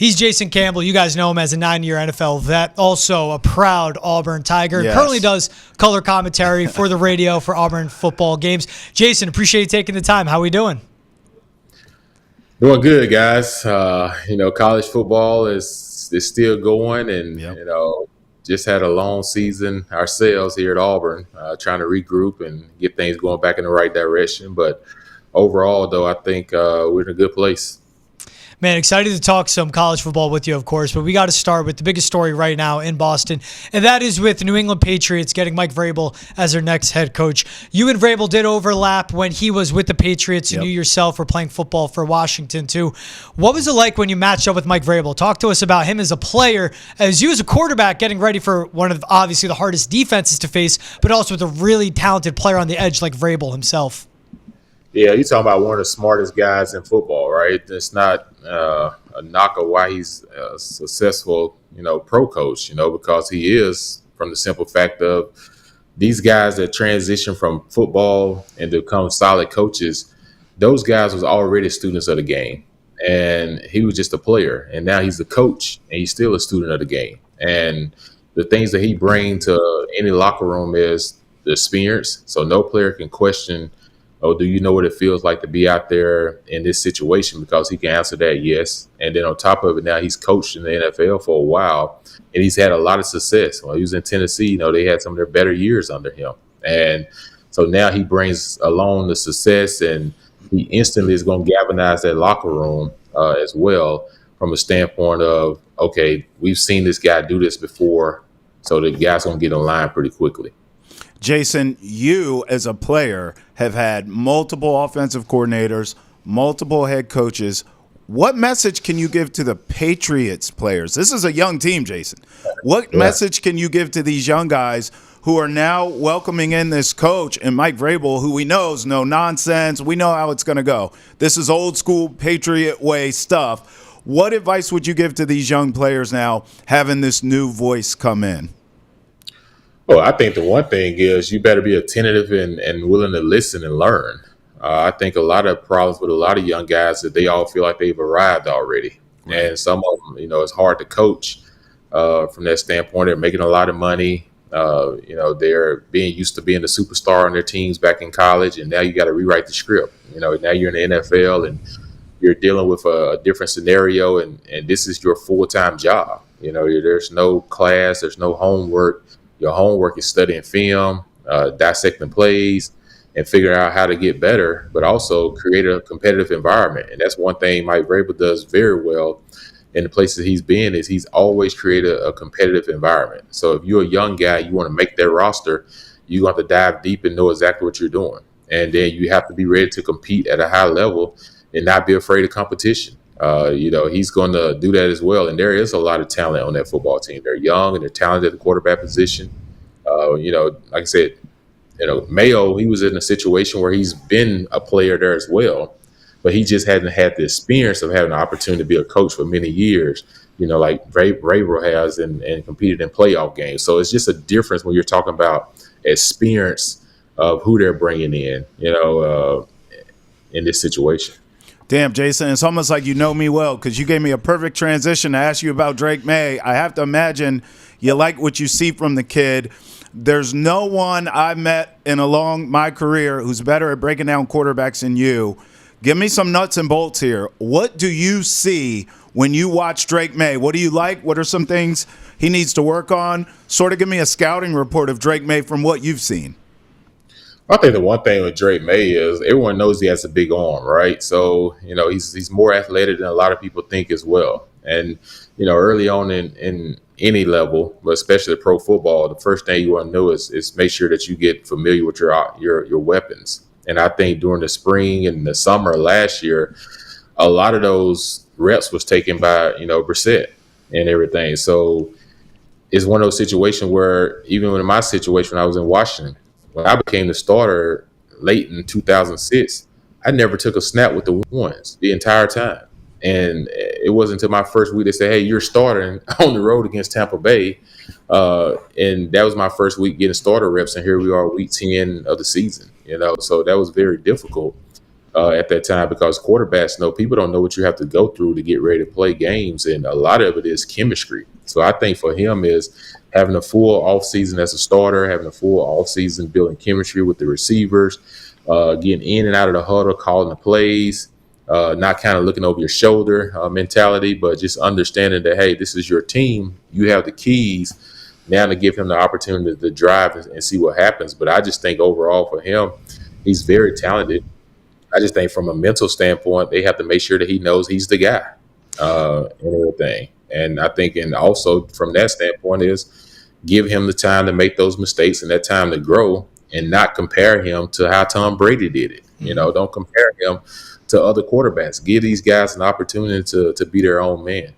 He's Jason Campbell. You guys know him as a 9-year NFL vet, also a proud Auburn Tiger. Yes. Currently does color commentary for the radio for Auburn football games. Jason, appreciate you taking the time. How we doing? Doing good, guys. College football is still going, and just had a long season ourselves here at Auburn, trying to regroup and get things going back in the right direction. But overall, though, I think we're in a good place. Man, excited to talk some college football with you, of course, but we got to start with the biggest story right now in Boston, and that is with the New England Patriots getting Mike Vrabel as their next head coach. You and Vrabel did overlap when he was with the Patriots, and you yourself were playing football for Washington, too. What was it like when you matched up with Mike Vrabel? Talk to us about him as a player, as you as a quarterback getting ready for one of, obviously, the hardest defenses to face, but also with a really talented player on the edge like Vrabel himself. Yeah, you're talking about one of the smartest guys in football, right? It's not a knock of why he's a successful, pro coach, because he is, from the simple fact of these guys that transition from football and become solid coaches, those guys was already students of the game. And he was just a player. And now he's a coach, and he's still a student of the game. And the things that he brings to any locker room is the experience. So no player can question, oh, do you know what it feels like to be out there in this situation? Because he can answer that yes. And then on top of it, now he's coached in the NFL for a while, and he's had a lot of success. While he was in Tennessee, they had some of their better years under him. And so now he brings along the success, and he instantly is going to galvanize that locker room as well from a standpoint of, okay, we've seen this guy do this before, so the guy's going to get in line pretty quickly. Jason, you as a player have had multiple offensive coordinators, multiple head coaches. What message can you give to the Patriots players? This is a young team, Jason. What message can you give to these young guys who are now welcoming in this coach and Mike Vrabel, who we know is no nonsense? We know how it's going to go. This is old school Patriot way stuff. What advice would you give to these young players now having this new voice come in? Well, I think the one thing is you better be attentive and willing to listen and learn. I think a lot of problems with a lot of young guys that they all feel like they've arrived already. Right. And some of them, it's hard to coach from that standpoint. They're making a lot of money. They're being used to being the superstar on their teams back in college, and now you got to rewrite the script. Now you're in the NFL and you're dealing with a different scenario, and this is your full-time job. There's no class, there's no homework. Your homework is studying film, dissecting plays, and figuring out how to get better, but also create a competitive environment. And that's one thing Mike Vrabel does very well in the places he's been, is he's always created a competitive environment. So if you're a young guy, you want to make that roster, you have to dive deep and know exactly what you're doing. And then you have to be ready to compete at a high level and not be afraid of competition. He's going to do that as well. And there is a lot of talent on that football team. They're young and they're talented at the quarterback position. Like I said, Mayo, he was in a situation where he's been a player there as well, but he just hadn't had the experience of having the opportunity to be a coach for many years, like Vrabel has and competed in playoff games. So it's just a difference when you're talking about experience of who they're bringing in, in this situation. Damn, Jason, it's almost like you know me well, because you gave me a perfect transition to ask you about Drake Maye. I have to imagine you like what you see from the kid. There's no one I've met along my career who's better at breaking down quarterbacks than you. Give me some nuts and bolts here. What do you see when you watch Drake Maye? What do you like? What are some things he needs to work on? Sort of give me a scouting report of Drake Maye from what you've seen. I think the one thing with Drake Maye is everyone knows he has a big arm, right? So, he's more athletic than a lot of people think as well. And, early on in any level, but especially pro football, the first thing you want to know is make sure that you get familiar with your weapons. And I think during the spring and the summer last year, a lot of those reps was taken by, Brissett and everything. So it's one of those situations where even in my situation, when I was in Washington, when I became the starter late in 2006, I never took a snap with the ones the entire time. And it wasn't until my first week they said, hey, you're starting on the road against Tampa Bay. And that was my first week getting starter reps. And here we are, week 10 of the season, So that was very difficult. at that time, because quarterbacks know people don't know what you have to go through to get ready to play games, and a lot of it is chemistry. So I think for him is having a full off season as a starter, having a full off season building chemistry with the receivers, getting in and out of the huddle, calling the plays, not kind of looking over your shoulder mentality, but just understanding that, hey, this is your team. You have the keys now to give him the opportunity to drive and see what happens. But I just think overall for him, he's very talented. I just think from a mental standpoint, they have to make sure that he knows he's the guy and everything. And I think, and also from that standpoint, is give him the time to make those mistakes and that time to grow, and not compare him to how Tom Brady did it. You know, don't compare him to other quarterbacks. Give these guys an opportunity to be their own man.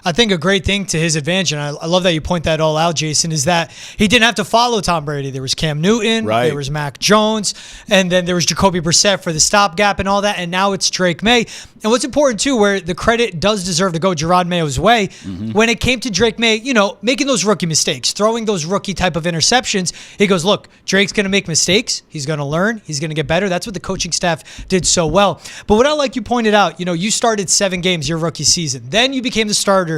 I think a great thing to his advantage, and I love that you point that all out, Jason, is that he didn't have to follow Tom Brady. There was Cam Newton, there was Mac Jones, and then there was Jacoby Brissett for the stopgap and all that, and now it's Drake Maye. And what's important, too, where the credit does deserve to go Gerard Mayo's way, when it came to Drake Maye, you know, making those rookie mistakes, throwing those rookie type of interceptions, he goes, look, Drake's going to make mistakes. He's going to learn. He's going to get better. That's what the coaching staff did so well. But what I like you pointed out, you know, you started 7 games your rookie season. Then you became the starter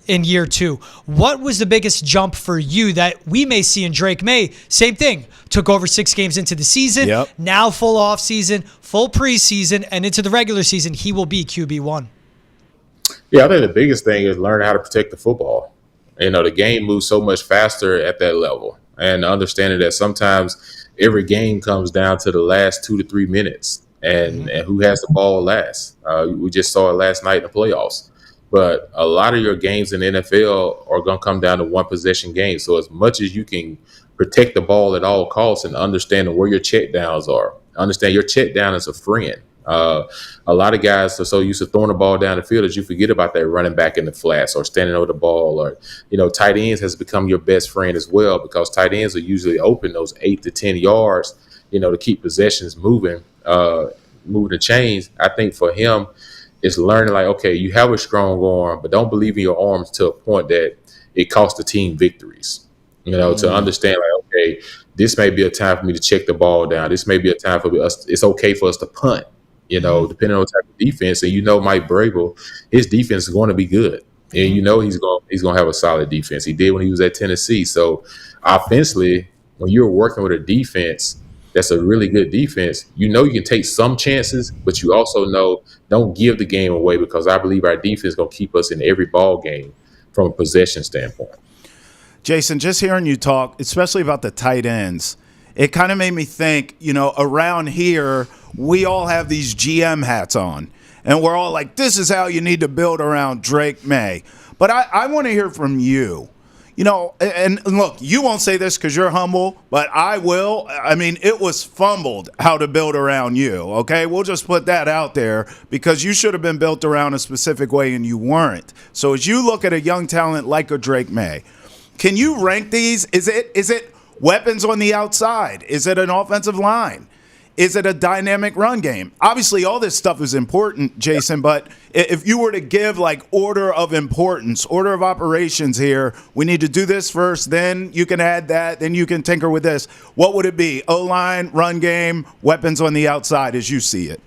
in year 2. What was the biggest jump for you that we may see in Drake Maye? Same thing. Took over 6 games into the season. Now full off season, full preseason, and into the regular season, he will be QB1. Yeah, I think the biggest thing is learning how to protect the football. You know, the game moves so much faster at that level, and understanding that sometimes every game comes down to the last 2 to 3 minutes and who has the ball last. We just saw it last night in the playoffs. But a lot of your games in the NFL are going to come down to one possession games. So as much as you can protect the ball at all costs and understand where your check downs are, understand your check down is a friend. A lot of guys are so used to throwing the ball down the field that you forget about that running back in the flats or standing over the ball, or, you know, tight ends has become your best friend as well, because tight ends are usually open those 8 to 10 yards, you know, to keep possessions moving the chains. I think for him, it's learning, like, okay, you have a strong arm, but don't believe in your arms to a point that it costs the team victories. You know, to understand, like, okay, this may be a time for me to check the ball down. This may be a time for us. It's okay for us to punt, you know, depending on the type of defense. And, you know, Mike Vrabel, his defense is going to be good. And, you know, he's going to have a solid defense. He did when he was at Tennessee. So offensively, when you're working with a defense that's a really good defense, you know you can take some chances, but you also know don't give the game away, because I believe our defense is going to keep us in every ball game from a possession standpoint. Jason, just hearing you talk, especially about the tight ends, it kind of made me think, you know, around here, we all have these GM hats on, and we're all like, this is how you need to build around Drake Maye. But I want to hear from you. You know, and look, you won't say this because you're humble, but I will. I mean, it was fumbled how to build around you, okay? We'll just put that out there, because you should have been built around a specific way and you weren't. So as you look at a young talent like a Drake Maye, can you rank these? Is it weapons on the outside? Is it an offensive line? Is it a dynamic run game? Obviously, all this stuff is important, Jason, but if you were to give, like, order of importance, order of operations here, we need to do this first, then you can add that, then you can tinker with this. What would it be? O-line, run game, weapons on the outside as you see it?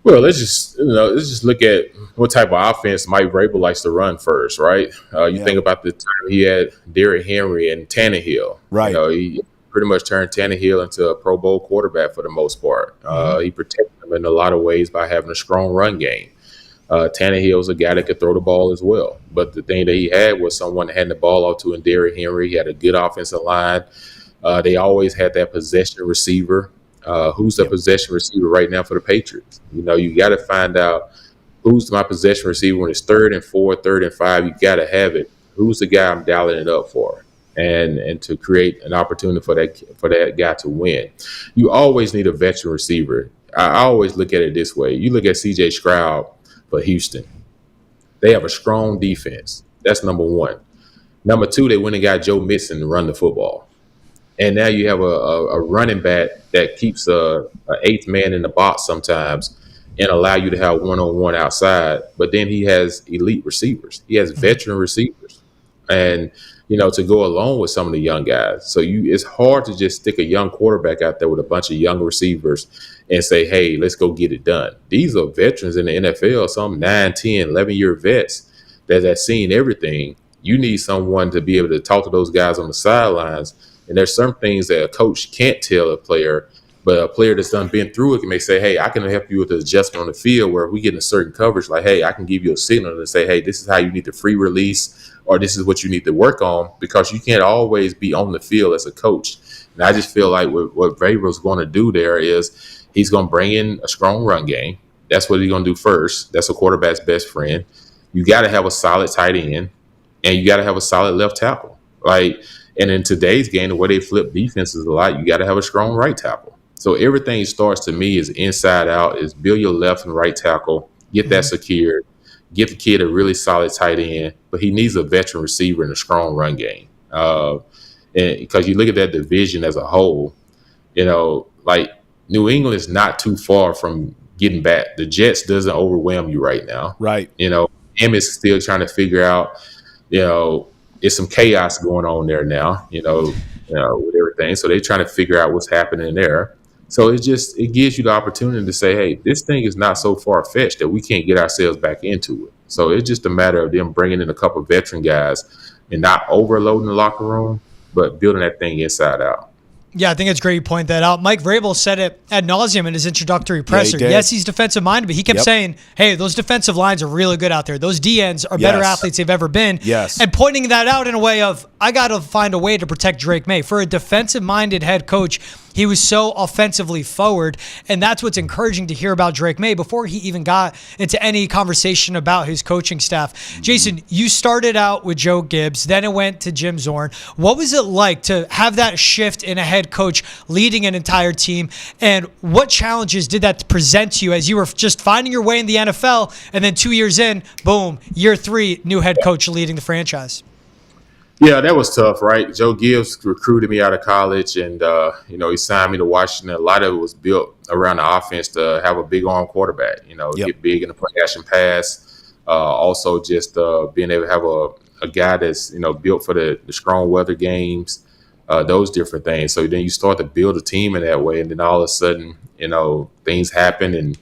Well, let's just look at what type of offense Mike Vrabel likes to run first, right? You think about the time he had Derrick Henry and Tannehill. Right. You know, he pretty much turned Tannehill into a Pro Bowl quarterback for the most part. He protected him in a lot of ways by having a strong run game. Tannehill was a guy that could throw the ball as well. But the thing that he had was someone that had the ball off to, in Derrick Henry. He had a good offensive line. They always had that possession receiver. Who's the possession receiver right now for the Patriots? You know, you got to find out who's my possession receiver when it's 3rd and 4, 3rd and 5. You got to have it. Who's the guy I'm dialing it up for? And to create an opportunity for that guy to win. You always need a veteran receiver. I always look at it this way. You look at C.J. Stroud for Houston. They have a strong defense. That's number one. Number two, they went and got Joe Mixon to run the football. And now you have a running back that keeps a 8th man in the box sometimes and allow you to have one-on-one outside. But then he has elite receivers. He has veteran receivers. And to go along with some of the young guys. So it's hard to just stick a young quarterback out there with a bunch of young receivers and say, hey, let's go get it done. These are veterans in the NFL, some 9, 10, 11-year vets that have seen everything. You need someone to be able to talk to those guys on the sidelines. And there's some things that a coach can't tell a player, but a player that's done been through it may say, hey, I can help you with the adjustment on the field where we get in a certain coverage. Like, hey, I can give you a signal to say, hey, this is how you need to free release, or this is what you need to work on, because you can't always be on the field as a coach. And I just feel like what Vrabel's going to do there is he's going to bring in a strong run game. That's what he's going to do first. That's a quarterback's best friend. You got to have a solid tight end, and you got to have a solid left tackle. And in today's game, the way they flip defenses a lot, you got to have a strong right tackle. So everything starts to me is inside out, is build your left and right tackle, get that secured, get the kid a really solid tight end, but he needs a veteran receiver and a strong run game. And because you look at that division as a whole, like New England is not too far from getting back. The Jets doesn't overwhelm you right now. Right. Emmett's still trying to figure out, it's some chaos going on there now, with everything. So they're trying to figure out what's happening there. So it gives you the opportunity to say, hey, this thing is not so far-fetched that we can't get ourselves back into it. So it's just a matter of them bringing in a couple of veteran guys and not overloading the locker room, but building that thing inside out. Yeah, I think it's great you point that out. Mike Vrabel said it ad nauseum in his introductory presser. Yes, he's defensive minded, but he kept saying, hey, those defensive lines are really good out there. Those DNs are better athletes they've ever been. Yes. And pointing that out in a way of, I got to find a way to protect Drake Maye. For a defensive minded head coach, he was so offensively forward, and that's what's encouraging to hear about Drake Maye before he even got into any conversation about his coaching staff. Jason, you started out with Joe Gibbs, then it went to Jim Zorn. What was it like to have that shift in a head coach leading an entire team, and what challenges did that present to you as you were just finding your way in the NFL, and then 2 years in, boom, year 3, new head coach leading the franchise? Yeah, that was tough, right? Joe Gibbs recruited me out of college, and he signed me to Washington. A lot of it was built around the offense to have a big arm quarterback. Get big in the play action pass. Also, just being able to have a guy that's built for the strong weather games, those different things. So then you start to build a team in that way, and then all of a sudden, things happen, and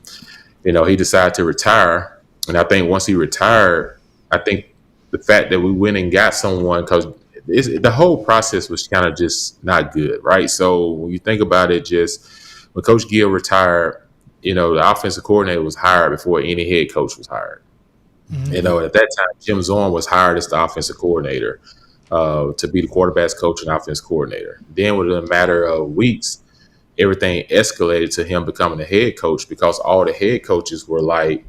he decided to retire. And I think once he retired, I think the fact that we went and got someone, because the whole process was kind of just not good, right? So when you think about it, just when Coach Gill retired, the offensive coordinator was hired before any head coach was hired. At that time, Jim Zorn was hired as the offensive coordinator to be the quarterback's coach and offensive coordinator. Then within a matter of weeks, everything escalated to him becoming the head coach, because all the head coaches were like,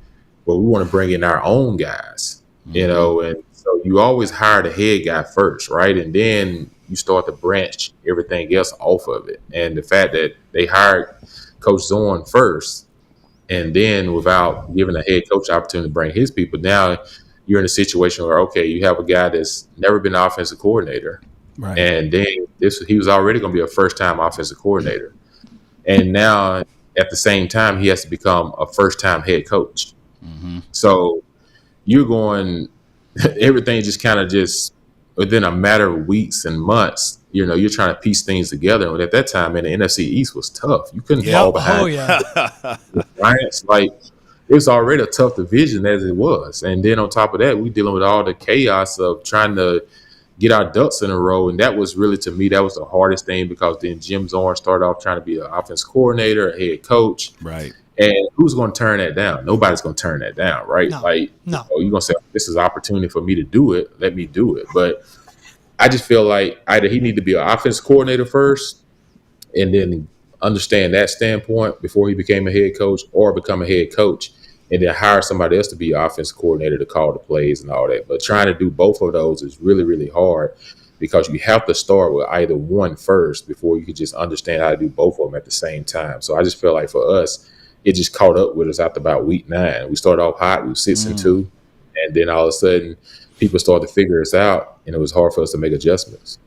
well, we want to bring in our own guys, and so you always hire the head guy first, right? And then you start to branch everything else off of it. And the fact that they hired Coach Zorn first, and then without giving the head coach the opportunity to bring his people, now you're in a situation where, okay, you have a guy that's never been an offensive coordinator. Right. And then he was already going to be a first-time offensive coordinator. And now at the same time, he has to become a first-time head coach. So you're going – everything just kind of just within a matter of weeks and months, you're trying to piece things together. And at that time, man, the NFC East was tough. You couldn't fall behind the Giants. Like, it was already a tough division as it was. And then on top of that, we dealing with all the chaos of trying to get our ducks in a row. And that was really, to me, that was the hardest thing, because then Jim Zorn started off trying to be an offensive coordinator, a head coach. Right. And who's going to turn that down? Nobody's going to turn that down, right? No. You're going to say, this is an opportunity for me to do it. Let me do it. But I just feel like either he need to be an offensive coordinator first and then understand that standpoint before he became a head coach, or become a head coach and then hire somebody else to be an offensive coordinator to call the plays and all that. But trying to do both of those is really, really hard, because you have to start with either one first before you can just understand how to do both of them at the same time. So I just feel like for us, it just caught up with us after about week 9. We started off hot. We were 6-2. And then all of a sudden, people started to figure us out, and it was hard for us to make adjustments.